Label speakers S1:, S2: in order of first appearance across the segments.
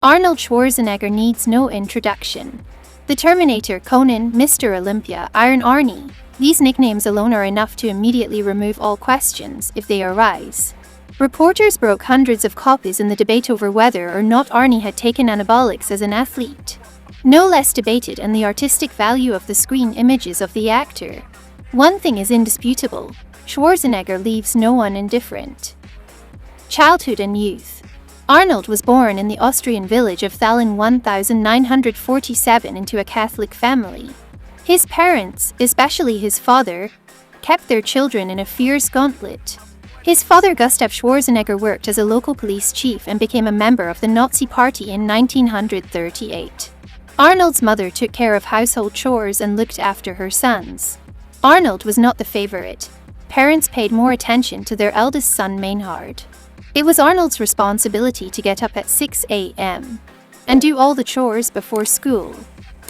S1: Arnold Schwarzenegger needs no introduction. The Terminator, Conan, Mr. Olympia, Iron Arnie. These nicknames alone are enough to immediately remove all questions if they arise. Reporters broke hundreds of copies in the debate over whether or not Arnie had taken anabolics as an athlete. No less debated and the artistic value of the screen images of the actor. One thing is indisputable: Schwarzenegger leaves no one indifferent. Childhood and youth. Arnold was born in the Austrian village of Enthralling 1947 into a Catholic family. His parents, especially his father, kept their children in a fierce gauntlet. His father, Gustav Schwarzenegger, worked as a local police chief and became a member of the Nazi Party in 1938. Arnold's mother took care of household chores and looked after her sons. Arnold was not the favorite. Parents paid more attention to their eldest son, Maynard. It was Arnold's responsibility to get up at 6 a.m. and do all the chores before school.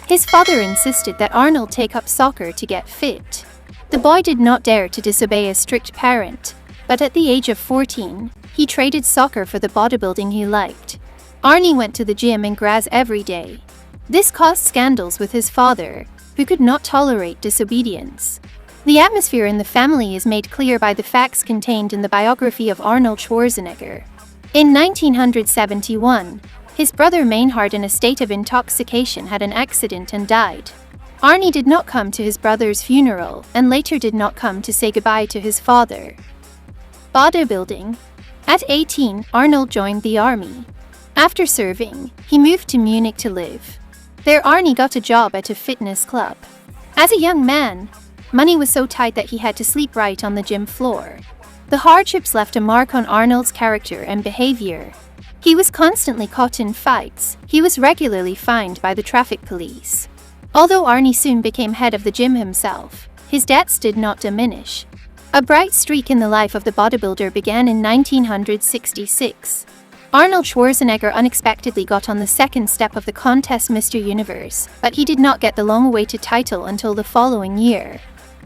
S1: His father insisted that Arnold take up soccer to get fit. The boy did not dare to disobey a strict parent, but at the age of 14, he traded soccer for the bodybuilding he liked. Arnie went to the gym and graz every day. This caused scandals with his father, who could not tolerate disobedience. The atmosphere in the family is made clear by the facts contained in the biography of Arnold Schwarzenegger. In 1971, his brother Maynard, in a state of intoxication, had an accident and died. Arnie did not come to his brother's funeral and later did not come to say goodbye to his father. Bodybuilding. At 18, Arnold joined the army. After serving, he moved to Munich to live. There Arnie got a job at a fitness club. As a young man, money was so tight that he had to sleep right on the gym floor. The hardships left a mark on Arnold's character and behavior. He was constantly caught in fights. He was regularly fined by the traffic police. Although Arnie soon became head of the gym himself, his debts did not diminish. A bright streak in the life of the bodybuilder began in 1966. Arnold Schwarzenegger unexpectedly got on the second step of the contest, Mr. Universe, but he did not get the long-awaited title until the following year.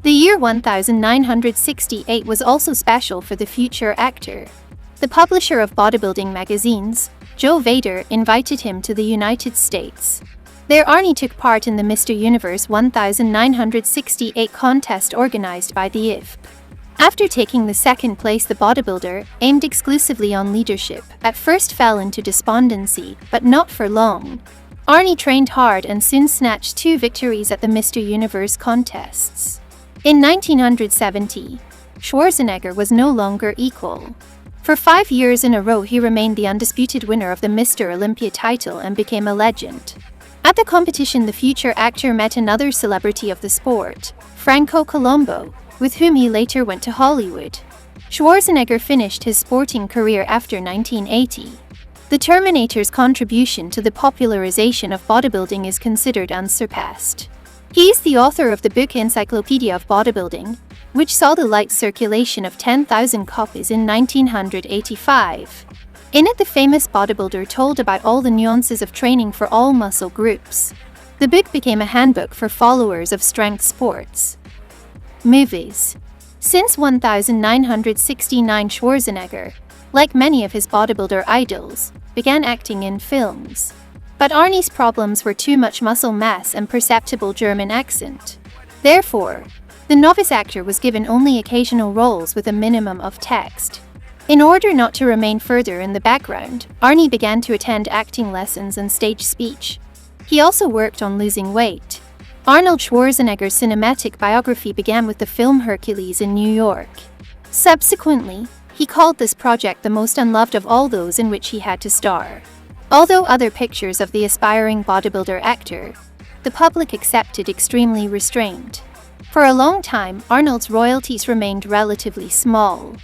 S1: The year 1968 was also special for the future actor. The publisher of bodybuilding magazines, Joe Vader, invited him to the United States. There Arnie took part in the Mr. Universe 1968 contest organized by the IFB. After taking the second place, the bodybuilder, aimed exclusively on leadership, at first fell into despondency, but not for long. Arnie trained hard and soon snatched 2 victories at the Mr. Universe contests. In 1970, Schwarzenegger was no longer equal. For 5 years in a row, he remained the undisputed winner of the Mr. Olympia title and became a legend. At the competition, the future actor met another celebrity of the sport, Franco Colombo, with whom he later went to Hollywood. Schwarzenegger finished his sporting career after 1980. The Terminator's contribution to the popularization of bodybuilding is considered unsurpassed. He is the author of the book Encyclopedia of Bodybuilding, which saw the light circulation of 10,000 copies in 1985. In it, the famous bodybuilder told about all the nuances of training for all muscle groups. The book became a handbook for followers of strength sports. Movies. Since 1969, Schwarzenegger, like many of his bodybuilder idols, began acting in films. But Arnie's problems were too much muscle mass and perceptible German accent. Therefore, the novice actor was given only occasional roles with a minimum of text. In order not to remain further in the background, Arnie began to attend acting lessons and stage speech. He also worked on losing weight. Arnold Schwarzenegger's cinematic biography began with the film Hercules in New York. Subsequently, he called this project the most unloved of all those in which he had to star. Although other pictures of the aspiring bodybuilder actor, the public accepted extremely restrained. For a long time, Arnold's royalties remained relatively small.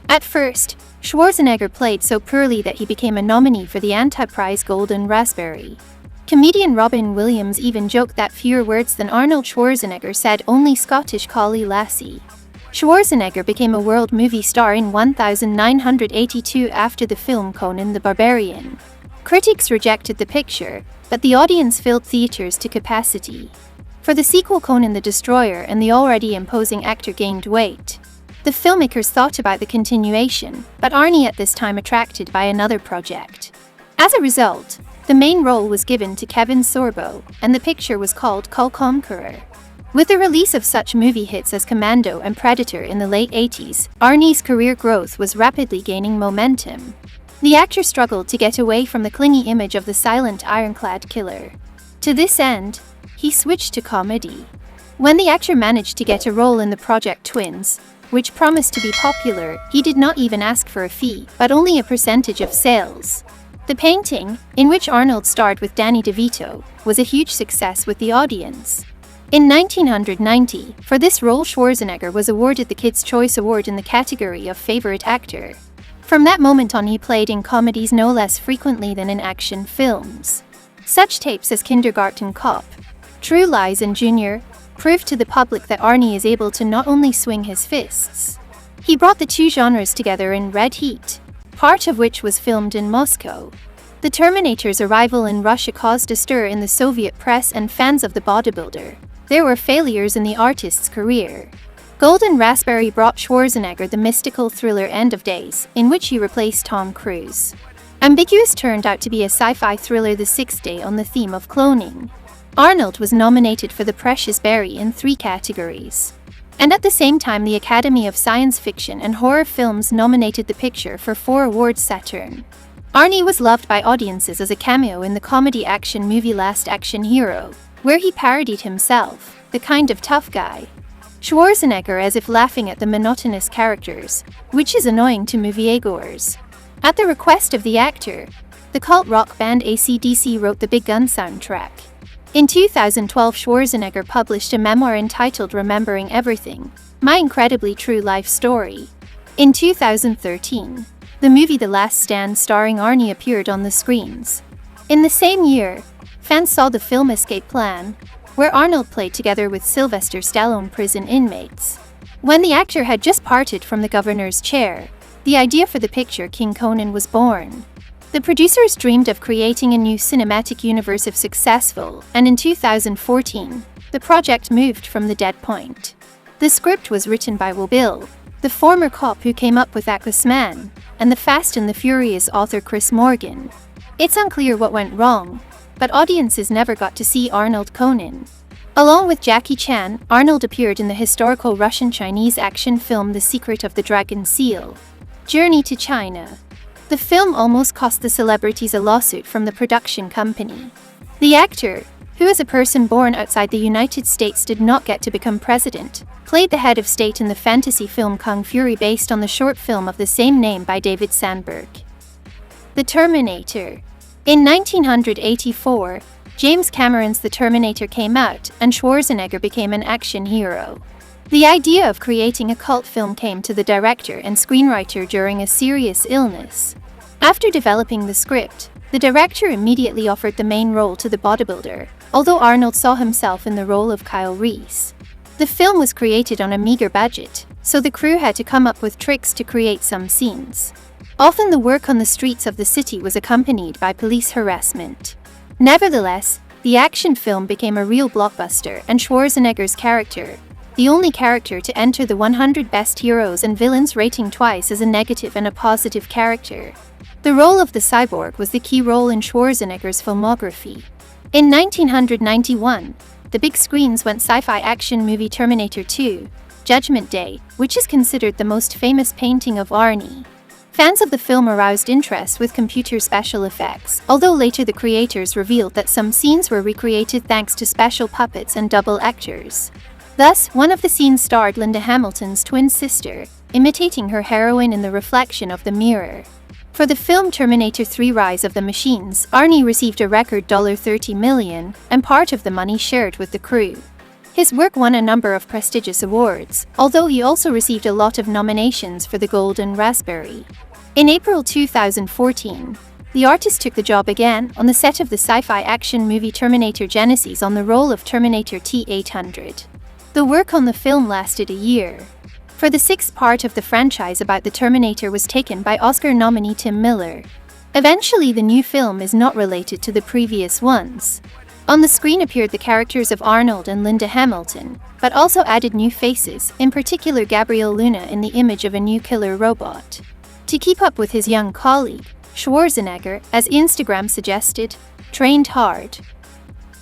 S1: At first, Schwarzenegger played so poorly that he became a nominee for the anti-prize Golden Raspberry. Comedian Robin Williams even joked that fewer words than Arnold Schwarzenegger said only Scottish collie lassie. Schwarzenegger became a world movie star in 1982 after the film Conan the Barbarian. Critics rejected the picture, but the audience filled theaters to capacity. For the sequel, Conan the Destroyer, and the already imposing actor gained weight. The filmmakers thought about the continuation, but Arnie at this time attracted by another project. As a result, The main role was given to Kevin Sorbo, and the picture was called Call Conqueror. With the release of such movie hits as Commando and Predator in the late 80s, Arnie's career growth was rapidly gaining momentum. The actor struggled to get away from the clingy image of the silent ironclad killer. To this end, he switched to comedy. When the actor managed to get a role in the Project Twins, which promised to be popular, he did not even ask for a fee, but only a percentage of sales. The painting, in which Arnold starred with Danny DeVito, was a huge success with the audience. In 1990, for this role Schwarzenegger was awarded the Kids' Choice Award in the category of Favorite Actor. From that moment on he played in comedies no less frequently than in action films. Such tapes as Kindergarten Cop, True Lies and Junior proved to the public that Arnie is able to not only swing his fists. He brought the two genres together in Red Heat, part of which was filmed in Moscow. The Terminator's arrival in Russia caused a stir in the Soviet press and fans of the bodybuilder. There were failures in the artist's career. Golden Raspberry brought Schwarzenegger the mystical thriller End of Days, in which he replaced Tom Cruise. Ambiguous turned out to be a sci-fi thriller The Sixth Day on the theme of cloning. Arnold was nominated for the Precious Berry in 3 categories. And at the same time the Academy of Science Fiction and Horror Films nominated the picture for 4 awards Saturn. Arnie was loved by audiences as a cameo in the comedy action movie Last Action Hero, where he parodied himself, the kind of tough guy. Schwarzenegger as if laughing at the monotonous characters, which is annoying to moviegoers. At the request of the actor, the cult rock band AC/DC wrote the Big Gun soundtrack. In 2012 Schwarzenegger published a memoir entitled Remembering Everything, My Incredibly True Life Story. In 2013, the movie The Last Stand starring Arnie appeared on the screens. In the same year, fans saw the film Escape Plan, where Arnold played together with Sylvester Stallone prison inmates. When the actor had just parted from the governor's chair, the idea for the picture King Conan was born. The producers dreamed of creating a new cinematic universe if successful, and in 2014, the project moved from the dead point. The script was written by Will Bill, the former cop who came up with Aquaman, and the Fast and the Furious author Chris Morgan. It's unclear what went wrong, but audiences never got to see Arnold Conan. Along with Jackie Chan, Arnold appeared in the historical Russian-Chinese action film The Secret of the Dragon Seal, Journey to China. The film almost cost the celebrities a lawsuit from the production company. The actor, who is a person born outside the United States did not get to become president, played the head of state in the fantasy film Kung Fury based on the short film of the same name by David Sandberg. The Terminator. In 1984, James Cameron's The Terminator came out, and Schwarzenegger became an action hero. The idea of creating a cult film came to the director and screenwriter during a serious illness. After developing the script, the director immediately offered the main role to the bodybuilder, although Arnold saw himself in the role of Kyle Reese. The film was created on a meager budget, so the crew had to come up with tricks to create some scenes. Often the work on the streets of the city was accompanied by police harassment. Nevertheless, the action film became a real blockbuster, and Schwarzenegger's character, the only character to enter the 100 Best Heroes and Villains rating twice as a negative and a positive character. The role of the cyborg was the key role in Schwarzenegger's filmography. In 1991, the big screens went sci-fi action movie Terminator 2, Judgment Day, which is considered the most famous painting of Arnie. Fans of the film aroused interest with computer special effects, although later the creators revealed that some scenes were recreated thanks to special puppets and double actors. Thus, one of the scenes starred Linda Hamilton's twin sister, imitating her heroine in the reflection of the mirror. For the film Terminator 3 Rise of the Machines, Arnie received a record $30 million, and part of the money shared with the crew. His work won a number of prestigious awards, although he also received a lot of nominations for the Golden Raspberry. In April 2014, the artist took the job again on the set of the sci-fi action movie Terminator Genesis on the role of Terminator T-800. The work on the film lasted a year. For the 6th part of the franchise about the Terminator was taken by Oscar nominee Tim Miller. Eventually, the new film is not related to the previous ones. On the screen appeared the characters of Arnold and Linda Hamilton, but also added new faces, in particular Gabriel Luna in the image of a new killer robot. To keep up with his young colleague, Schwarzenegger, as Instagram suggested, trained hard.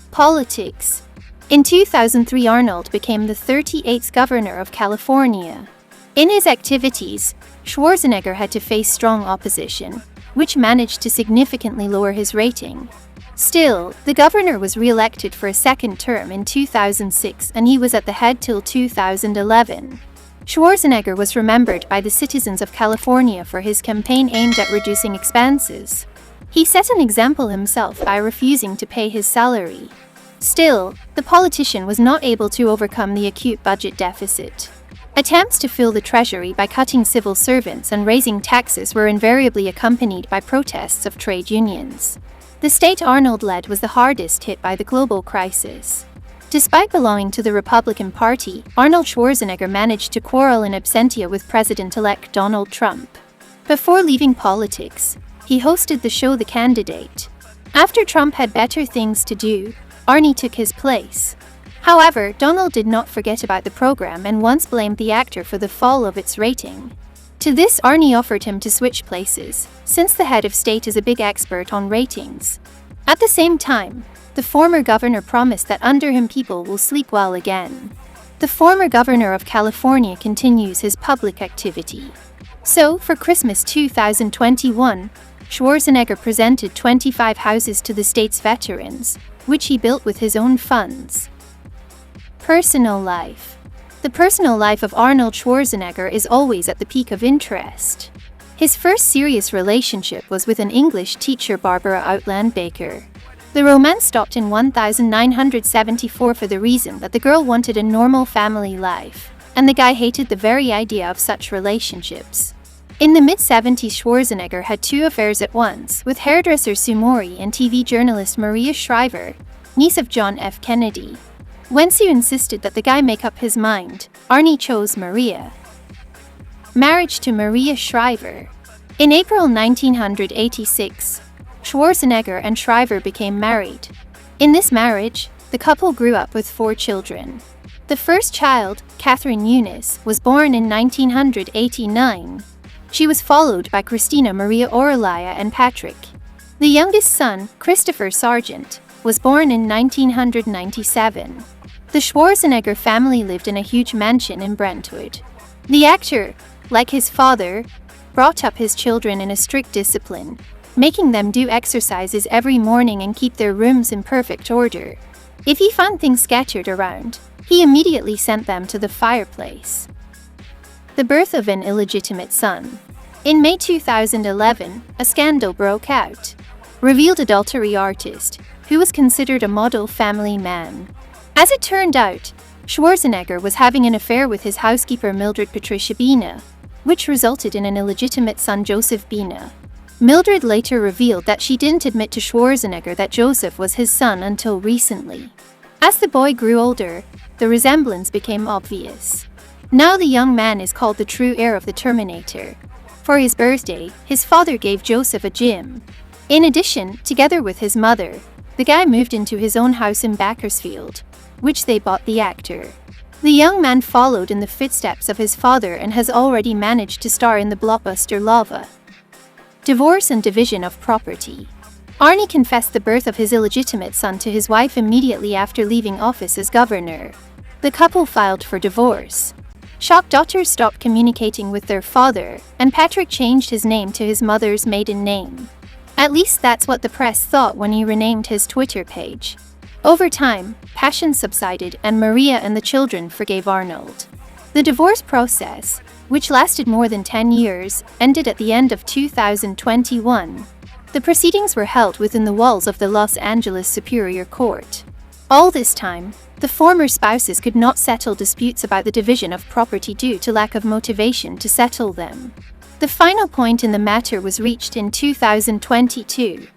S1: Politics. In 2003, Arnold became the 38th governor of California. In his activities, Schwarzenegger had to face strong opposition, which managed to significantly lower his rating. Still, the governor was re-elected for a second term in 2006 and he was at the head till 2011. Schwarzenegger was remembered by the citizens of California for his campaign aimed at reducing expenses. He set an example himself by refusing to pay his salary. Still, the politician was not able to overcome the acute budget deficit. Attempts to fill the treasury by cutting civil servants and raising taxes were invariably accompanied by protests of trade unions. The state Arnold led was the hardest hit by the global crisis. Despite belonging to the Republican Party, Arnold Schwarzenegger managed to quarrel in absentia with President-elect Donald Trump. Before leaving politics, he hosted the show The Candidate. After Trump had better things to do, Arnie took his place. However, Donald did not forget about the program and once blamed the actor for the fall of its rating. To this, Arnie offered him to switch places, since the head of state is a big expert on ratings. At the same time, the former governor promised that under him people will sleep well again. The former governor of California continues his public activity. So, for Christmas 2021, Schwarzenegger presented 25 houses to the state's veterans, which he built with his own funds. Personal life. The personal life of Arnold Schwarzenegger is always at the peak of interest. His first serious relationship was with an English teacher, Barbara Outland Baker. The romance stopped in 1974 for the reason that the girl wanted a normal family life, and the guy hated the very idea of such relationships. In the mid-70s, Schwarzenegger had two affairs at once, with hairdresser Sue Morey and TV journalist Maria Shriver, niece of John F. Kennedy. When Sue insisted that the guy make up his mind, Arnie chose Maria. Marriage to Maria Shriver. In April 1986, Schwarzenegger and Shriver became married. In this marriage, the couple grew up with 4 children. The first child, Catherine Eunice, was born in 1989. She was followed by Christina Maria Aurelia and Patrick. The youngest son, Christopher Sargent, was born in 1997. The Schwarzenegger family lived in a huge mansion in Brentwood. The actor, like his father, brought up his children in a strict discipline, making them do exercises every morning and keep their rooms in perfect order. If he found things scattered around, he immediately sent them to the fireplace. The birth of an illegitimate son. In May 2011, a scandal broke out. Revealed adultery artist, who was considered a model family man. As it turned out, Schwarzenegger was having an affair with his housekeeper Mildred Patricia Bina, which resulted in an illegitimate son, Joseph Bina. Mildred later revealed that she didn't admit to Schwarzenegger that Joseph was his son until recently. As the boy grew older, the resemblance became obvious. Now the young man is called the true heir of the Terminator. For his birthday, his father gave Joseph a gym. In addition, together with his mother, the guy moved into his own house in Bakersfield, which they bought the actor. The young man followed in the footsteps of his father and has already managed to star in the blockbuster Lava. Divorce and division of property. Arnie confessed the birth of his illegitimate son to his wife immediately after leaving office as governor. The couple filed for divorce. Shocked daughters stopped communicating with their father, and Patrick changed his name to his mother's maiden name. At least that's what the press thought when he renamed his Twitter page. Over time, passion subsided and Maria and the children forgave Arnold. The divorce process, which lasted more than 10 years, ended at the end of 2021. The proceedings were held within the walls of the Los Angeles Superior Court. All this time, the former spouses could not settle disputes about the division of property due to lack of motivation to settle them. The final point in the matter was reached in 2022.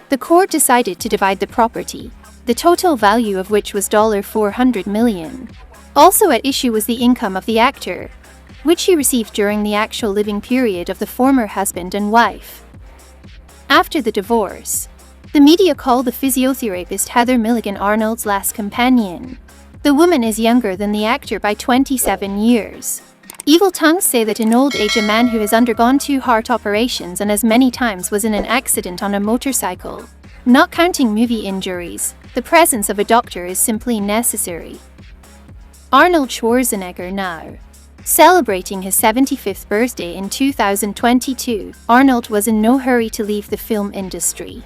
S1: The court decided to divide the property, the total value of which was $400 million. Also at issue was the income of the actor, which he received during the actual living period of the former husband and wife. After the divorce, the media called the physiotherapist Heather Milligan Arnold's last companion. The woman is younger than the actor by 27 years. Evil tongues say that in old age a man who has undergone 2 heart operations and as many times was in an accident on a motorcycle Not counting movie injuries, the presence of a doctor is simply necessary. Arnold Schwarzenegger now. Celebrating his 75th birthday in 2022, Arnold was in no hurry to leave the film industry.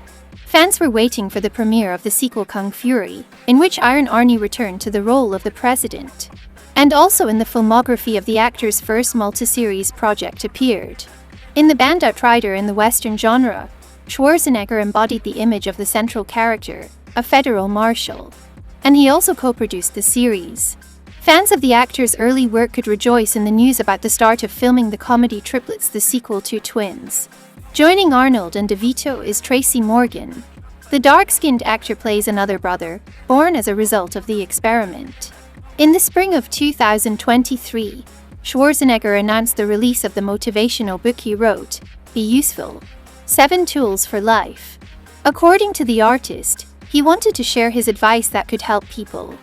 S1: Fans were waiting for the premiere of the sequel Kung Fury, in which Iron Arnie returned to the role of the president. And also in the filmography of the actor's first multi-series project appeared. In the band Outrider in the Western genre, Schwarzenegger embodied the image of the central character, a federal marshal. And he also co-produced the series. Fans of the actor's early work could rejoice in the news about the start of filming the comedy triplets, the sequel to Twins. Joining Arnold and DeVito is Tracy Morgan. The dark-skinned actor plays another brother, born as a result of the experiment. In the spring of 2023, Schwarzenegger announced the release of the motivational book he wrote, Be Useful: 7 Tools for Life. According to the artist, he wanted to share his advice that could help people.